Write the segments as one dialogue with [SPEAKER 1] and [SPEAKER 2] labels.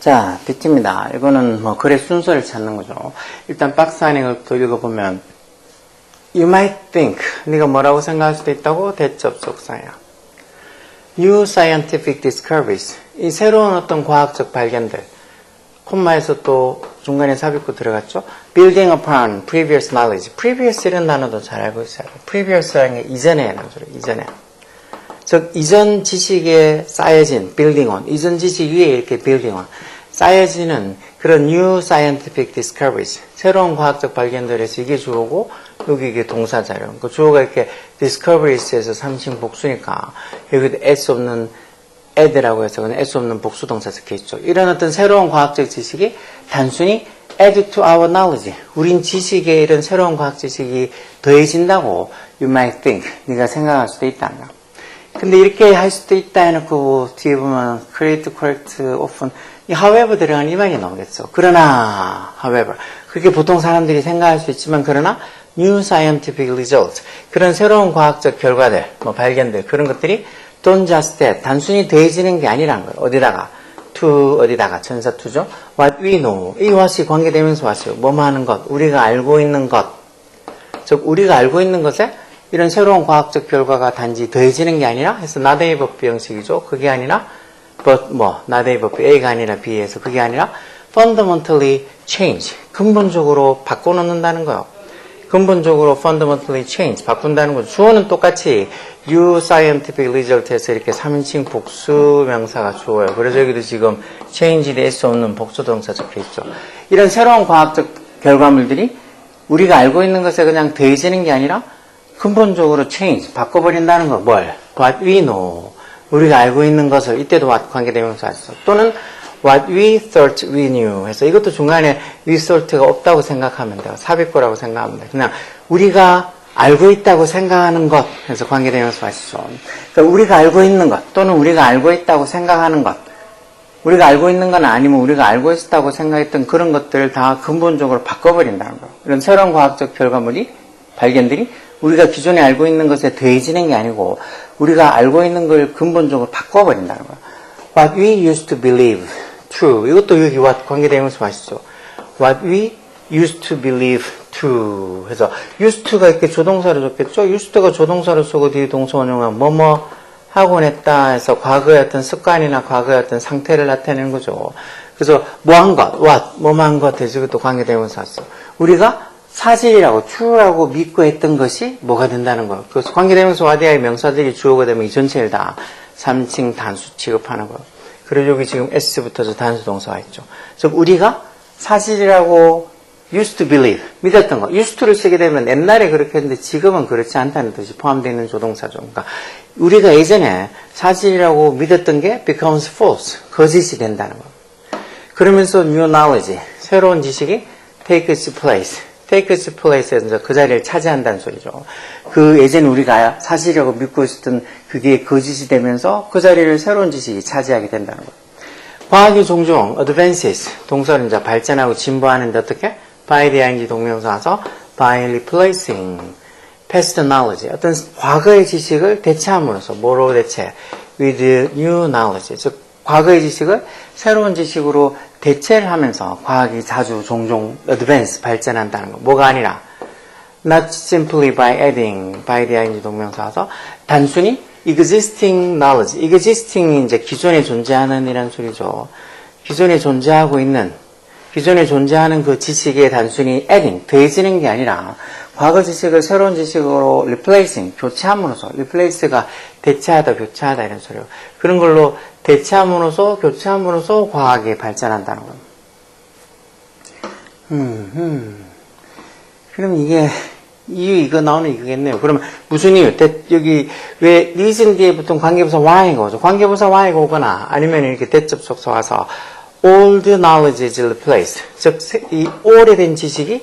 [SPEAKER 1] 자, B입니다. 이거는 뭐 글의 순서를 찾는 거죠. 일단 박스 안에 것부터 읽어보면 You might think, 네가 뭐라고 생각할 수도 있다고 대접속사야. New scientific discoveries, 이 새로운 어떤 과학적 발견들. 콤마에서 또 중간에 삽입구 들어갔죠. Building upon previous knowledge. previous 이런 단어도 잘 알고 있어야 돼요. previous라는 게 이전에라는 소리, 이전에. 즉, 이전 지식에 쌓여진 building on, 이전 지식 위에 이렇게 building on. 쌓여지는 그런 new scientific discoveries, 새로운 과학적 발견들에서 이게 주어고 여기 이게 동사자료. 그 주어가 이렇게 discoveries에서 3층 복수니까 여기도 s 없는 add라고 해서 그냥 s 없는 복수 동사 적혀 있죠. 이런 어떤 새로운 과학적 지식이 단순히 add to our knowledge, 우린 지식에 이런 새로운 과학 지식이 더해진다고 you might think, 네가 생각할 수도 있다는 거. 근데 이렇게 할 수도 있다 해놓고 뒤에 보면 create, correct, often 이 however 들어가는 이 말이 나오겠죠. 그러나 however 그렇게 보통 사람들이 생각할 수 있지만 그러나 new scientific results 그런 새로운 과학적 결과들 뭐 발견들 그런 것들이 don't just that 단순히 더해지는 게 아니라는 거예요. 어디다가 to 어디다가 전사 to죠. what we know 이 what이 관계되면서 왔어요. 뭐뭐 하는 것 우리가 알고 있는 것 즉 우리가 알고 있는 것에 이런 새로운 과학적 결과가 단지 더해지는 게 아니라 해서 not A 법비 형식이죠. 그게 아니라 but not A 법비 A가 아니라 B에서 그게 아니라 fundamentally change 근본적으로 바꿔놓는다는 거예요. 근본적으로 fundamentally change 바꾼다는 거죠. 주어는 똑같이 new scientific result에서 이렇게 3인칭 복수 명사가 주어요. 그래서 여기도 지금 change에 될 수 없는 복수 동사 적혀 있죠. 이런 새로운 과학적 결과물들이 우리가 알고 있는 것에 그냥 더해지는 게 아니라 근본적으로 change, 바꿔버린다는 거, 뭘? What we know. 우리가 알고 있는 것을, 이때도 what 관계대명사 했어. 또는 what we thought we knew 해서 이것도 중간에 we thought가 없다고 생각하면 돼요. 삽입구라고 생각하면 돼요. 그냥 우리가 알고 있다고 생각하는 것 해서 관계대명사 하시죠. 그러니까 우리가 알고 있는 것 또는 우리가 알고 있다고 생각하는 것 우리가 알고 있는 건 아니면 우리가 알고 있었다고 생각했던 그런 것들을 다 근본적으로 바꿔버린다는 거예요. 이런 새로운 과학적 결과물이 발견들이 우리가 기존에 알고 있는 것에 더해지는 게 아니고 우리가 알고 있는 걸 근본적으로 바꿔버린다는 거예요. What we used to believe true. 이것도 여기 what 관계대명사 하시죠. What we used to believe true. 해서 used to가 이렇게 조동사로 적겠죠. used to가 조동사로 쓰고 뒤에 동사 원형은 뭐뭐 하곤 했다 해서 과거의 어떤 습관이나 과거의 어떤 상태를 나타내는 거죠. 그래서 뭐 한 것, what, 뭐뭐 한 것 해서 이것도 관계대명사 왔어. 우리가 사실이라고 true라고 믿고 했던 것이 뭐가 된다는 거예요. 그래서 관계대명사 와디아의 명사들이 주어가 되면 이 전체를 다 3층 단수 취급하는 거예요. 그리고 여기 지금 S부터서 단수 동사가 있죠. 즉 우리가 사실이라고 used to believe 믿었던 거. used to를 쓰게 되면 옛날에 그렇게 했는데 지금은 그렇지 않다는 뜻이 포함되어 있는 조동사죠. 그러니까 우리가 예전에 사실이라고 믿었던 게 becomes false 거짓이 된다는 거예요. 그러면서 new knowledge 새로운 지식이 take its place take its place에서 그 자리를 차지한다는 소리죠. 그 예전에 우리가 사실이라고 믿고 있었던 그게 거짓이 되면서 그 자리를 새로운 지식이 차지하게 된다는 거예요. 과학이 종종 advances 동사는 이제 발전하고 진보하는데 어떻게? by the ing 동명사 와서 by replacing past knowledge 어떤 과거의 지식을 대체함으로써 뭐로 대체? with new knowledge 즉 과거의 지식을 새로운 지식으로 대체를 하면서 과학이 자주 종종 advance 발전한다는 거. 뭐가 아니라 not simply by adding by the ing 동명사 와서 단순히 existing knowledge existing이 이제 기존에 존재하는 이란 소리죠. 기존에 존재하고 있는 기존에 존재하는 그 지식에 단순히 adding 더해지는 게 아니라 과거 지식을 새로운 지식으로 replacing 교체함으로써 replace가 대체하다 교체하다 이런 소리예요. 그런 걸로 대체함으로써 교체함으로써 과학이 발전한다는 겁니다. 그럼 이게 이유 이거 나오는 이거겠네요. 그러면 무슨 이유? 여기 왜 reason 뒤에 보통 관계부사 why가 오죠. 관계부사 why가 오거나 아니면 이렇게 대접속사 와서 old knowledge is replaced. 즉 이 오래된 지식이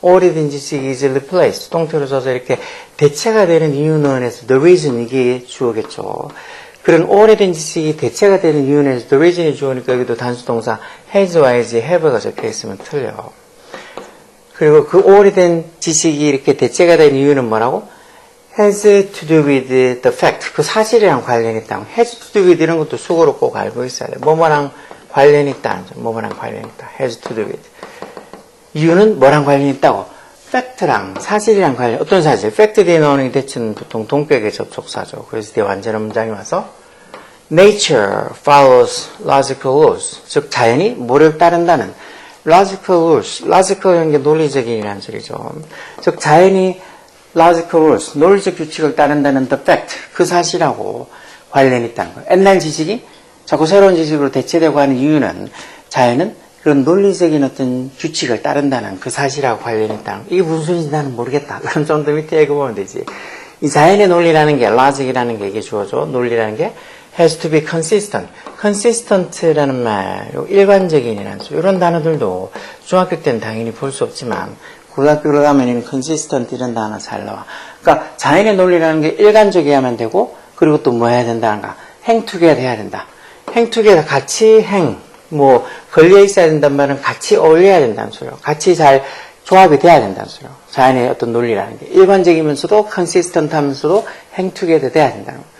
[SPEAKER 1] is replaced. 통틀어 써서 이렇게 대체가 되는 이유는 해서 the reason 이게 주어겠죠. 그런 오래된 지식이 대체가 되는 이유는 해서 the reason이 주어니까 여기도 단수동사 has와 has, have가 적혀 있으면 틀려. 그리고 그 오래된 지식이 이렇게 대체가 된 이유는 뭐라고? has to do with the fact. 그 사실이랑 관련이 있다. has to do with 이런 것도 수고로 꼭 알고 있어야 돼. 뭐뭐랑 관련이 있다는 점. 뭐뭐랑 관련이 있다. has to do with. 이유는 뭐랑 관련이 있다고? 팩트랑 사실이랑 관련. 어떤 사실? 팩트 뒤에 나오는 대체는 보통 동격의 접속사죠. 그래서 뒤에 완전한 문장이 와서 Nature follows logical laws. 즉 자연이 뭐를 따른다는 logical rules. logical이라는 게 논리적인이라는 소리죠. 즉 자연이 logical rules, 논리적 규칙을 따른다는 the fact, 그 사실하고 관련이 있다는 거예요. 옛날 지식이 자꾸 새로운 지식으로 대체되고 하는 이유는 자연은 그런 논리적인 어떤 규칙을 따른다는 그 사실하고 관련이 있다는 거예요. 이게 무슨 소리인지 나는 모르겠다. 그럼 좀 더 밑에 읽어보면 되지. 이 자연의 논리라는 게, logic이라는 게 이게 주어져. 논리라는 게 has to be consistent. consistent라는 말, 일관적인이라는 소리. 이런 단어들도 중학교 때는 당연히 볼 수 없지만 고등학교로 가면 consistent 이런 단어 잘 나와. 그러니까 자연의 논리라는 게 일관적이어야만 되고, 그리고 또 뭐 해야 된다는가? 행투게더 해야 된다. 행투게더 같이 뭐 걸려 있어야 된다는 말은 같이 어울려야 된다는 소리예요. 같이 잘 조합이 돼야 된다는 소리예요. 자연의 어떤 논리라는 게 일관적이면서도 consistent 하면서도 행투게더 돼야 된다는 거예요.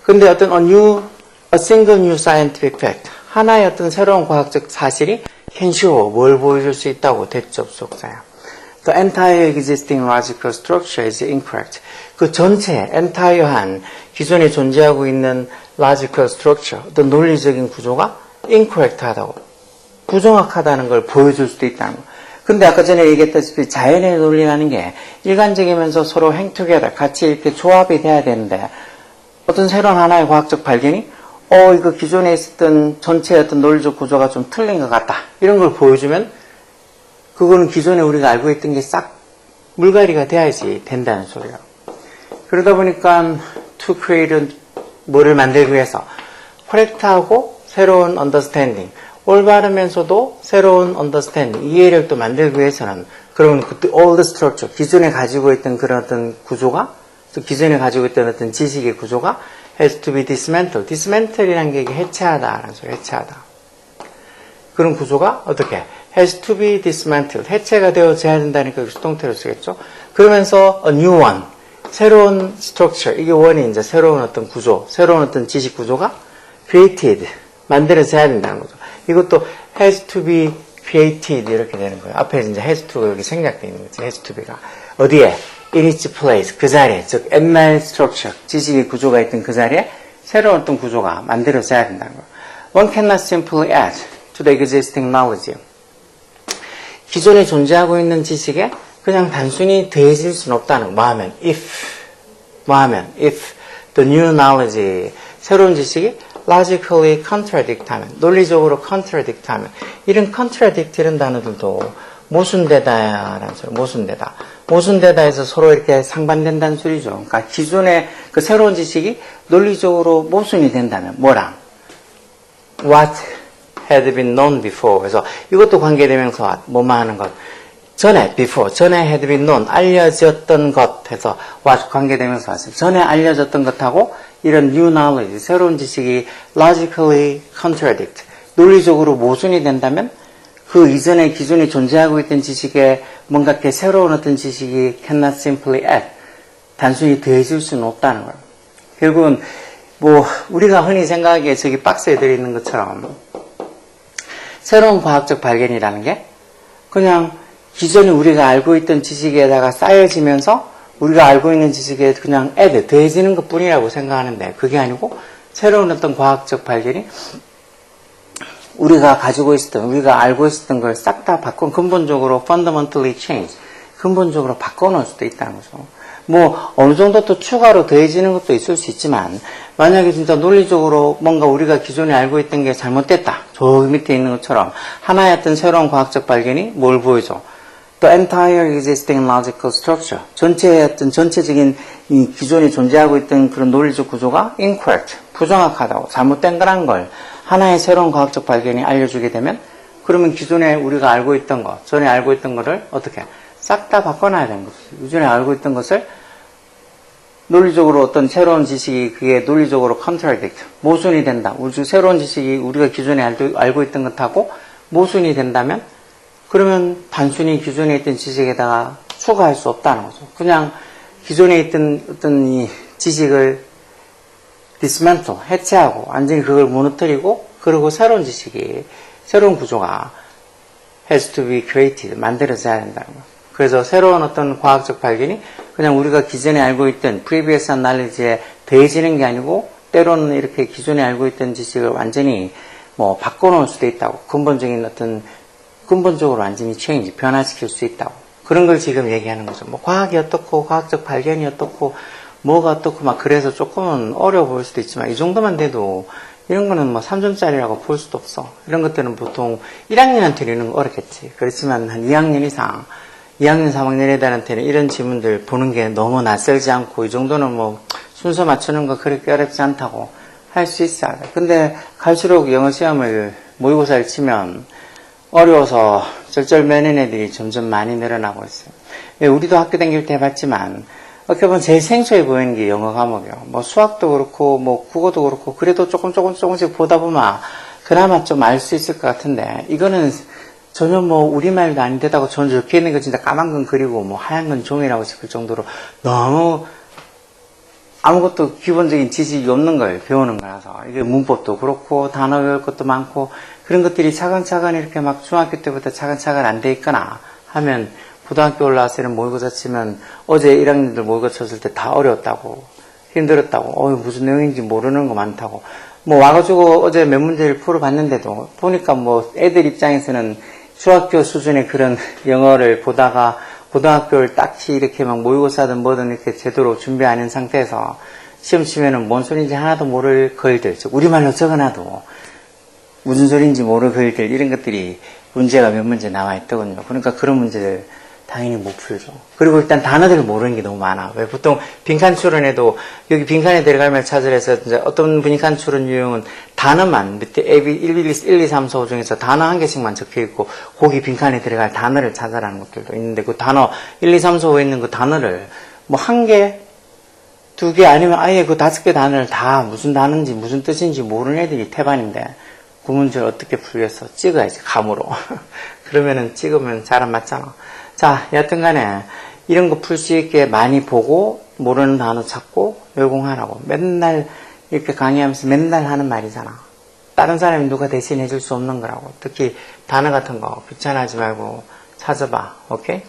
[SPEAKER 1] 근데 어떤 a single new scientific fact, 하나의 어떤 새로운 과학적 사실이 can show, 뭘 보여줄 수 있다고 대접속사야. The entire existing logical structure is incorrect. 그 전체, entire한 기존에 존재하고 있는 logical structure, 어떤 논리적인 구조가 incorrect하다고, 부정확하다는 걸 보여줄 수도 있다는 거. 근데 아까 전에 얘기했다시피 자연의 논리라는 게 일관적이면서 서로 행투게더, 같이 이렇게 조합이 돼야 되는데 어떤 새로운 하나의 과학적 발견이 이거 기존에 있었던 전체의 어떤 논리적 구조가 좀 틀린 것 같다. 이런 걸 보여주면 그거는 기존에 우리가 알고 있던 게 싹 물갈이가 돼야지 된다는 소리예요. 그러다 보니까 to create 뭐를 만들기 위해서 correct하고 새로운 understanding, 올바르면서도 새로운 understanding, 이해를 또 만들기 위해서는 그러면 그때 old structure, 기존에 가지고 있던 그런 어떤 구조가, 기존에 가지고 있던 어떤 지식의 구조가 has to be dismantled. dismantle이라는 게 해체하다라는 소리, 해체하다. 그런 구조가 어떻게? has to be dismantled. 해체가 되어져야 된다니까 수동태로 쓰겠죠. 그러면서 a new one. 새로운 structure. 이게 원이 이제 새로운 어떤 구조, 새로운 어떤 지식 구조가 created. 만들어져야 된다는 거죠. 이것도 has to be created 이렇게 되는 거예요. 앞에 이제 has to가 여기 생략되어 있는 거죠. has to be가. 어디에? in its place. 그 자리에. 즉, 옛날 structure. 지식의 구조가 있던 그 자리에 새로운 어떤 구조가 만들어져야 된다는 거예요. One cannot simply add to the existing knowledge. 기존에 존재하고 있는 지식에 그냥 단순히 더해질 수는 없다는 거. if the new knowledge, 새로운 지식이 logically contradict 하면, 논리적으로 contradict 하면, 이런 contradict 이런 단어들도 모순되다라는 소리, 모순되다. 모순되다에서 서로 이렇게 상반된다는 소리죠. 그러니까 기존의 그 새로운 지식이 논리적으로 모순이 된다면, 뭐랑? What had been known before. 그래서 이것도 관계대명사, 뭐만 하는 것. 전에, before, 전에 had been known, 알려졌던 것 해서 what 관계대명사 왔어요. 전에 알려졌던 것하고 이런 new knowledge, 새로운 지식이 logically contradict, 논리적으로 모순이 된다면 그 이전에 기존에 존재하고 있던 지식에 뭔가 이렇게 새로운 어떤 지식이 cannot simply add, 단순히 더해질 수는 없다는 거예요. 결국은 뭐 우리가 흔히 생각하기에 저기 박스에 들어있는 것처럼 새로운 과학적 발견이라는 게 그냥 기존에 우리가 알고 있던 지식에다가 쌓여지면서 우리가 알고 있는 지식에 그냥 add, 더해지는 것 뿐이라고 생각하는데 그게 아니고 새로운 어떤 과학적 발견이 우리가 가지고 있었던, 우리가 알고 있었던 걸 싹 다 근본적으로 fundamentally change, 근본적으로 바꿔놓을 수도 있다는 거죠. 뭐 어느 정도 또 추가로 더해지는 것도 있을 수 있지만 만약에 진짜 논리적으로 뭔가 우리가 기존에 알고 있던 게 잘못됐다, 저기 밑에 있는 것처럼 하나의 어떤 새로운 과학적 발견이 뭘 보여줘? The entire existing logical structure, 전체의 어떤 전체적인 이 기존에 존재하고 있던 그런 논리적 구조가 incorrect, 부정확하다고, 잘못된 거란 걸 하나의 새로운 과학적 발견이 알려주게 되면 그러면 기존에 우리가 알고 있던 것, 전에 알고 있던 거를 어떻게 싹 다 바꿔놔야 되는 거죠. 기존에 알고 있던 것을 논리적으로 어떤 새로운 지식이 그게 논리적으로 contradict, 모순이 된다. 새로운 지식이 우리가 기존에 알고 있던 것하고 모순이 된다면 그러면 단순히 기존에 있던 지식에다가 추가할 수 없다는 거죠. 그냥 기존에 있던 어떤 이 지식을 dismantle, 해체하고 완전히 그걸 무너뜨리고 그리고 새로운 지식이, 새로운 구조가 has to be created, 만들어져야 된다는 거예요. 그래서 새로운 어떤 과학적 발견이 그냥 우리가 기존에 알고 있던 previous knowledge에 더해지는 게 아니고 때로는 이렇게 기존에 알고 있던 지식을 완전히 뭐 바꿔놓을 수도 있다고. 근본적으로 완전히 change, 변화시킬 수 있다고. 그런 걸 지금 얘기하는 거죠. 뭐 과학이 어떻고, 과학적 발견이 어떻고, 뭐가 어떻고, 막 그래서 조금은 어려워 보일 수도 있지만, 이 정도만 돼도, 이런 거는 뭐 3점짜리라고 볼 수도 없어. 이런 것들은 보통 1학년한테는 어렵겠지. 그렇지만 한 2학년 이상, 2학년, 3학년 애들한테는 이런 지문들 보는 게 너무 낯설지 않고, 이 정도는 뭐 순서 맞추는 거 그렇게 어렵지 않다고 할 수 있어요. 근데 갈수록 영어 시험을, 모의고사를 치면 어려워서 쩔쩔매는 애들이 점점 많이 늘어나고 있어요. 우리도 학교 다닐 때 해봤지만, 어떻게 보면 제일 생소해 보이는 게 영어 과목이에요. 뭐 수학도 그렇고, 뭐 국어도 그렇고, 그래도 조금씩 보다 보면 그나마 좀 알 수 있을 것 같은데, 이거는 전혀 뭐 우리말도 아닌데다가 전 적혀 있는 거 진짜 까만 건 그리고 뭐 하얀 건 종이라고 싶을 정도로 너무 아무것도 기본적인 지식이 없는 걸 배우는 거라서, 이게 문법도 그렇고, 단어 외울 것도 많고, 그런 것들이 차근차근 이렇게 막 중학교 때부터 차근차근 안 돼 있거나 하면, 고등학교 올라와서는 모의고사 치면, 어제 1학년들 모의고사 쳤을 때 다 어려웠다고, 힘들었다고, 무슨 내용인지 모르는 거 많다고. 뭐 와가지고 어제 몇 문제를 풀어봤는데도, 보니까 뭐 애들 입장에서는 중학교 수준의 그런 영어를 보다가, 고등학교를 딱히 이렇게 막 모의고사든 뭐든 이렇게 제대로 준비 안 한 상태에서 시험 치면은 뭔 소리인지 하나도 모를 글들, 우리말로 적어놔도 무슨 소리인지 모를 글들, 이런 것들이 문제가 몇 문제 나와 있더군요. 그러니까 그런 문제들 당연히 못 풀죠. 그리고 일단 단어들을 모르는 게 너무 많아. 왜 보통 빈칸 추론에도 여기 빈칸에 들어갈 찾으라 해서 이제 어떤 빈칸 추론 유형은 단어만 밑에 A, B, 1, 2, 3, 4, 5 중에서 단어 한 개씩만 적혀 있고 거기 빈칸에 들어갈 단어를 찾아라는 것들도 있는데 그 단어 1, 2, 3, 4, 5에 있는 그 단어를 뭐 한 개, 두 개 아니면 아예 그 5개 단어를 다 무슨 단어인지 무슨 뜻인지 모르는 애들이 태반인데 그 문제를 어떻게 풀겠어? 찍어야지, 감으로. 그러면은 찍으면 잘 안 맞잖아. 자, 여하튼 간에 이런 거 풀 수 있게 많이 보고 모르는 단어 찾고 열공하라고. 맨날 이렇게 강의하면서 맨날 하는 말이잖아. 다른 사람이 누가 대신해 줄 수 없는 거라고. 특히 단어 같은 거 귀찮아하지 말고 찾아봐. 오케이?